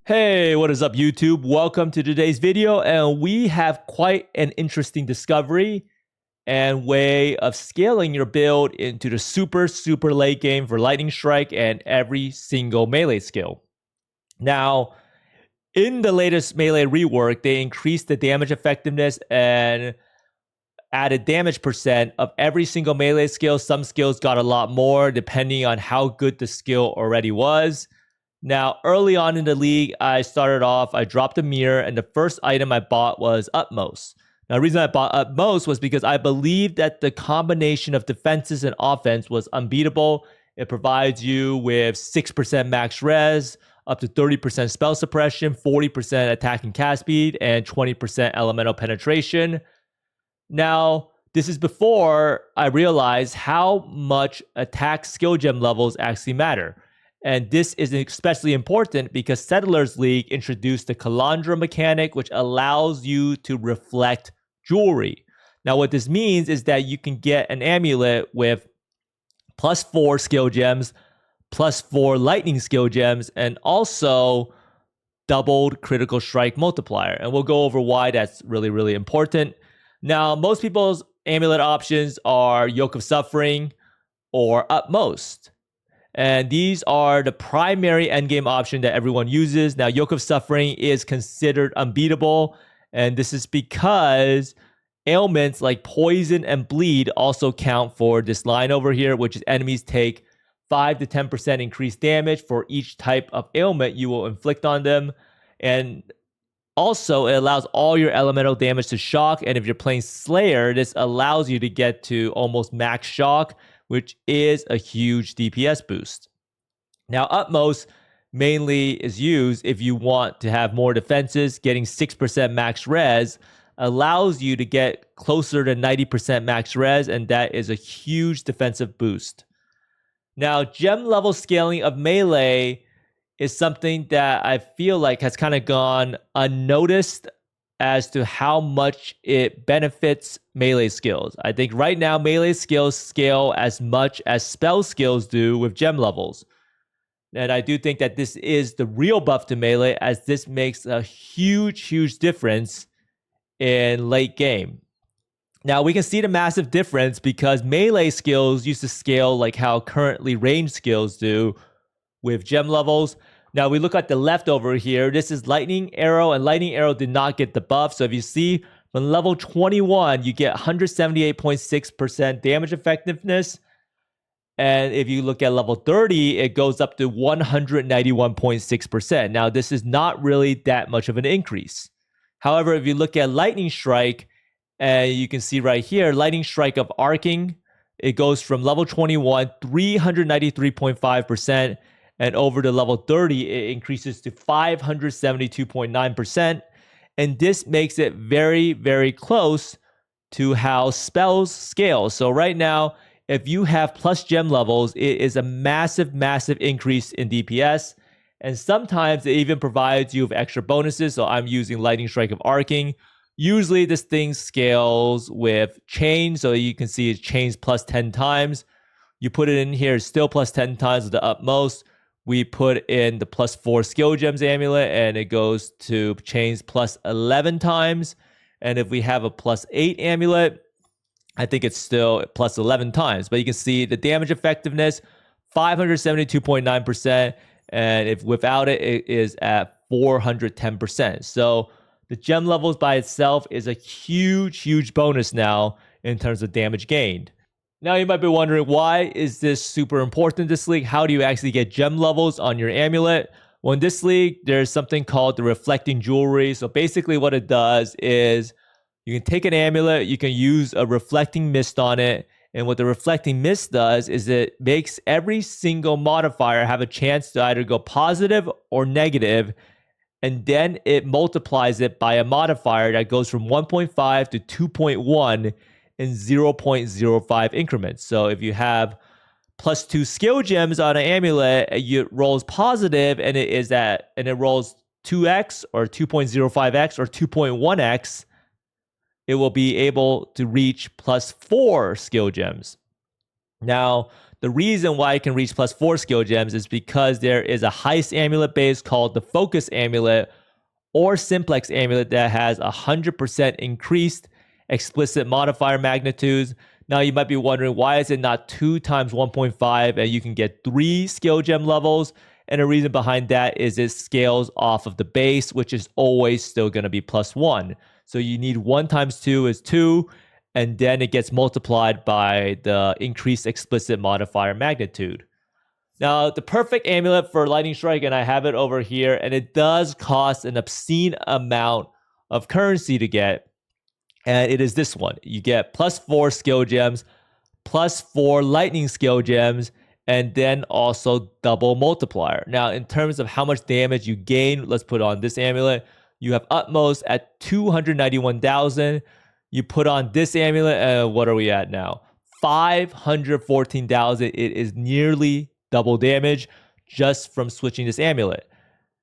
Hey, what is up, YouTube? Welcome to today's video, and we have quite an interesting discovery and way of scaling your build into the super late game for Lightning Strike and every single melee skill. Now, in the latest melee rework, they increased the damage effectiveness and added damage percent of every single melee skill. Some skills got a lot more depending on how good the skill already was. Now, early on in the league, I dropped a mirror, and the first item I bought was Utmost. Now, the reason I bought Utmost was because I believed that the combination of defenses and offense was unbeatable. It provides you with 6% max res, up to 30% spell suppression, 40% attack and cast speed, and 20% elemental penetration. Now, this is before I realized how much attack skill gem levels actually matter. And this is especially important because Settlers League introduced the Kalandra mechanic, which allows you to reflect jewelry. Now, what this means is that you can get an amulet with +4 skill gems, +4 lightning skill gems, and also doubled critical strike multiplier. And we'll go over why that's really important. Now, most people's amulet options are Yoke of Suffering or Utmost. And these are the primary endgame option that everyone uses. Now, Yoke of Suffering is considered unbeatable. And this is because ailments like poison and bleed also count for this line over here, which is enemies take 5 to 10% increased damage for each type of ailment you will inflict on them. And also, it allows all your elemental damage to shock. And if you're playing Slayer, this allows you to get to almost max shock, which is a huge DPS boost. Now, Utmost mainly is used if you want to have more defenses. Getting 6% max res allows you to get closer to 90% max res, and that is a huge defensive boost. Now, gem level scaling of melee is something that I feel like has kind of gone unnoticed as to how much it benefits melee skills. I think right now melee skills scale as much as spell skills do with gem levels. And I do think that this is the real buff to melee, as this makes a huge difference in late game. Now, we can see the massive difference because melee skills used to scale like how currently ranged skills do with gem levels. Now, we look at the left over here. This is Lightning Arrow, and Lightning Arrow did not get the buff. So if you see from level 21, you get 178.6% damage effectiveness. And if you look at level 30, it goes up to 191.6%. Now, this is not really that much of an increase. However, if you look at Lightning Strike, and you can see right here, Lightning Strike of Arcing, it goes from level 21, 393.5%. And over to level 30, it increases to 572.9%. And this makes it very close to how spells scale. So right now, if you have plus gem levels, it is a massive increase in DPS. And sometimes it even provides you with extra bonuses. So I'm using Lightning Strike of Arcing. Usually this thing scales with chain. So you can see it's chains plus 10 times. You put it in here, it's still plus 10 times with the Utmost. We put in the +4 skill gems amulet, and it goes to chains plus 11 times. And if we have a +8 amulet, I think it's still plus 11 times. But you can see the damage effectiveness, 572.9%. And if without it, it is at 410%. So the gem levels by itself is a huge bonus now in terms of damage gained. Now, you might be wondering, why is this super important in this league? How do you actually get gem levels on your amulet? Well, in this league, there's something called the reflecting jewelry. So basically what it does is you can take an amulet, you can use a reflecting mist on it. And what the reflecting mist does is it makes every single modifier have a chance to either go positive or negative. And then it multiplies it by a modifier that goes from 1.5 to 2.1 in 0.05 increments. So if you have +2 skill gems on an amulet, it rolls positive, and it rolls 2x or 2.05x or 2.1x, it will be able to reach +4 skill gems. Now, The reason why it can reach +4 skill gems is because there is a heist amulet base called the Focused Amulet or Simplex Amulet that has 100% increased explicit modifier magnitudes. Now you might be wondering, why is it not 2 times 1.5 and you can get 3 skill gem levels? And the reason behind that is it scales off of the base, which is always still going to be +1. So you need 1 times 2 is 2, and then it gets multiplied by the increased explicit modifier magnitude. Now, the perfect amulet for Lightning Strike, and I have it over here, and it does cost an obscene amount of currency to get, and it is this one. You get +4 skill gems, +4 lightning skill gems, and then also double multiplier. Now, in terms of how much damage you gain, let's put on this amulet. You have utmost at 291,000. You put on this amulet, and what are we at now? 514,000. It is nearly double damage just from switching this amulet.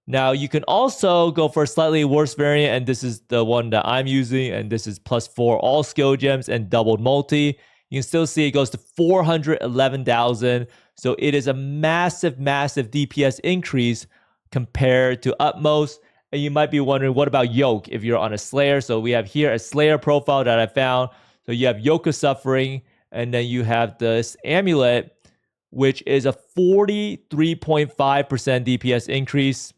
Now, you can also go for a slightly worse variant, and this is the one that I'm using, and this is +4 all skill gems and doubled multi. You can still see it goes to 411,000. So it is a massive, massive DPS increase compared to Utmost. And you might be wondering, what about Yoke if you're on a Slayer? So we have here a Slayer profile that I found. So you have Yoke of Suffering, and then you have this amulet, which is a 43.5% DPS increase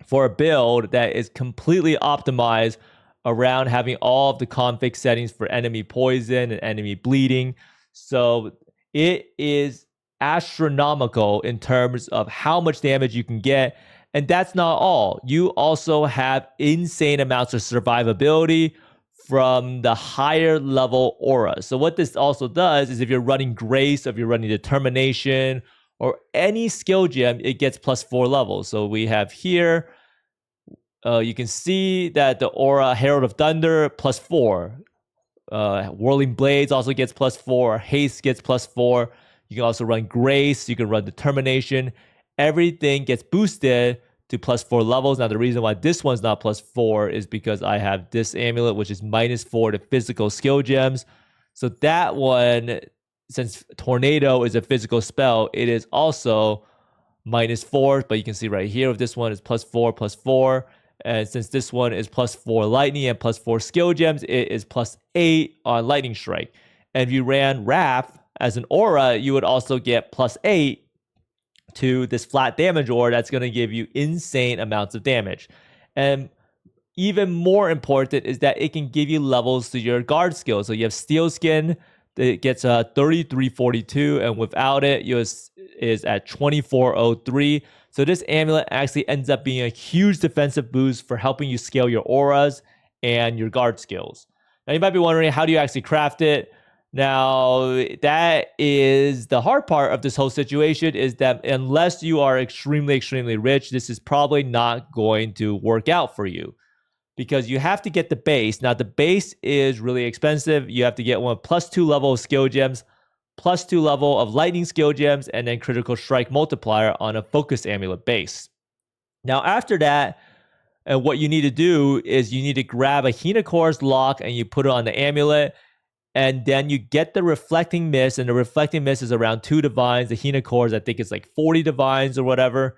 for a build that is completely optimized around having all of the config settings for enemy poison and enemy bleeding. So it is astronomical in terms of how much damage you can get. And that's not all. You also have insane amounts of survivability from the higher level aura. So what this also does is if you're running Grace, if you're running Determination, or any skill gem, it gets +4 levels. So we have here, you can see that the aura Herald of Thunder +4. Whirling Blades also gets +4. Haste gets +4. You can also run Grace. You can run Determination. Everything gets boosted to +4 levels. Now, the reason why this one's not +4 is because I have this amulet, which is -4 to physical skill gems. So that one, since Tornado is a physical spell, it is also -4. But you can see right here, if this one is +4, +4. And since this one is +4 lightning and +4 skill gems, it is +8 on Lightning Strike. And if you ran Wrath as an aura, you would also get +8 to this flat damage aura that's going to give you insane amounts of damage. And even more important is that it can give you levels to your guard skill. So you have Steel Skin that gets 3342, and without it, yours is at 2403. So this amulet actually ends up being a huge defensive boost for helping you scale your auras and your guard skills. Now you might be wondering, how do you actually craft it? Now, that is the hard part of this whole situation, is that unless you are extremely, extremely rich, this is probably not going to work out for you, because you have to get the base. Now, the base is really expensive. You have to get one +2 level of skill gems, +2 level of lightning skill gems, and then critical strike multiplier on a focused amulet base. Now, after that, what you need to do is you need to grab a Hinakora's lock and you put it on the amulet, and then you get the reflecting mist, and the reflecting mist is around 2 divines. The Hinakora's, I think it's like 40 divines or whatever.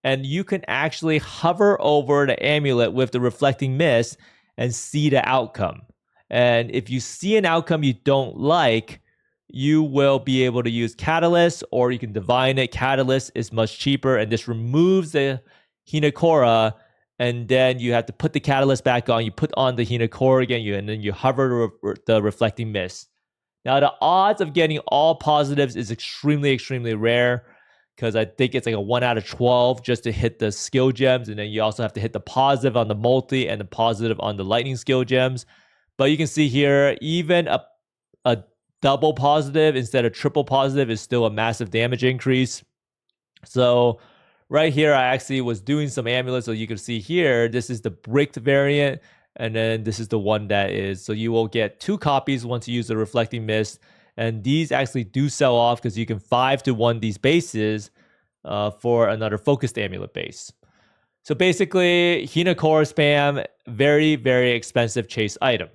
And you can actually hover over the amulet with the reflecting mist and see the outcome. And if you see an outcome you don't like, you will be able to use Catalyst, or you can divine it. Catalyst is much cheaper, and this removes the Hinakora, and then you have to put the Catalyst back on. You put on the Hinakora again, and then you hover the reflecting mist. Now, the odds of getting all positives is extremely, extremely rare, because I think it's like a 1 out of 12 just to hit the skill gems, and then you also have to hit the positive on the multi and the positive on the lightning skill gems. But you can see here, even a double positive instead of triple positive is still a massive damage increase. So right here, I actually was doing some amulets. So you can see here, this is the bricked variant, and then this is the one that is. So you will get 2 copies once you use the reflecting mist. And these actually do sell off because you can 5-to-1 these bases for another focused amulet base. So basically, Hinakora spam, very, very expensive chase item.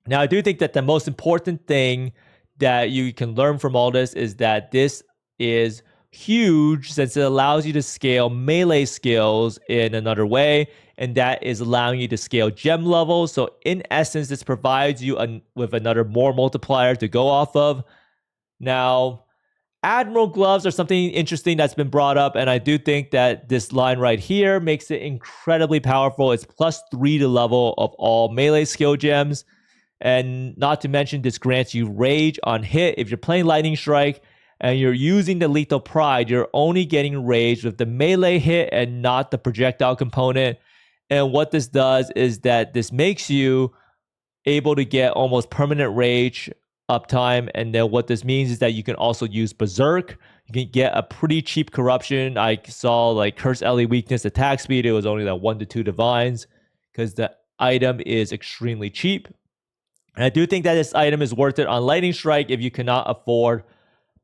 Now, I do think that the most important thing that you can learn from all this is that this is huge since it allows you to scale melee skills in another way, and that is allowing you to scale gem levels. So in essence, this provides you with another more multiplier to go off of. Now, Admiral gloves are something interesting that's been brought up, and I do think that this line right here makes it incredibly powerful. It's +3 to level of all melee skill gems, and not to mention this grants you rage on hit. If you're playing Lightning Strike and you're using the Lethal Pride, you're only getting rage with the melee hit and not the projectile component. And what this does is that this makes you able to get almost permanent rage uptime. And then what this means is that you can also use Berserk. You can get a pretty cheap corruption. I saw like Curse Ellie weakness attack speed. It was only like 1 to 2 divines because the item is extremely cheap. And I do think that this item is worth it on Lightning Strike if you cannot afford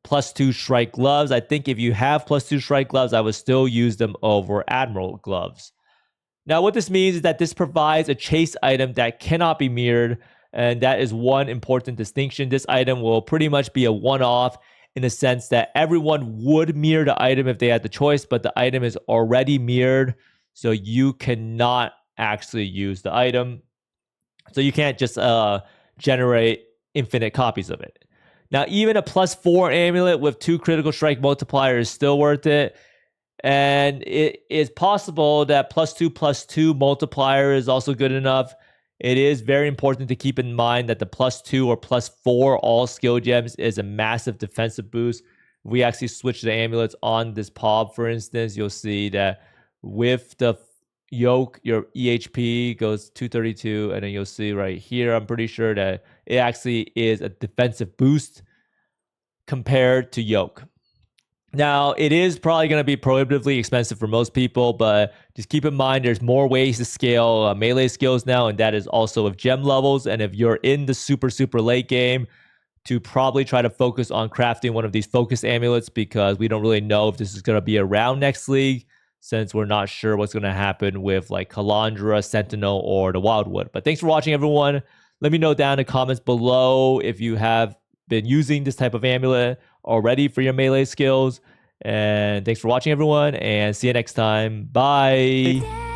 +2 strike gloves. I think if you have +2 strike gloves, I would still use them over Admiral gloves. Now, what this means is that this provides a chase item that cannot be mirrored, and that is one important distinction. This item will pretty much be a one-off in the sense that everyone would mirror the item if they had the choice, but the item is already mirrored, so you cannot actually use the item. So you can't just generate infinite copies of it. Now, even a +4 amulet with 2 critical strike multiplier is still worth it. And it is possible that +2/+2 multiplier is also good enough. It is very important to keep in mind that the +2 or +4 all skill gems is a massive defensive boost. If we actually switch the amulets on this PoB, for instance, you'll see that with the yoke, your EHP goes 232, and then you'll see right here, I'm pretty sure that it actually is a defensive boost compared to yoke. Now, it is probably going to be prohibitively expensive for most people, but just keep in mind there's more ways to scale melee skills now, and that is also with gem levels. And if you're in the super late game, to probably try to focus on crafting one of these focused amulets, because we don't really know if this is going to be around next league, since we're not sure what's going to happen with like Kalandra, Sentinel, or the Wildwood. But thanks for watching, everyone. Let me know down in the comments below if you have been using this type of amulet already for your melee skills. And thanks for watching, everyone, and see you next time. Bye.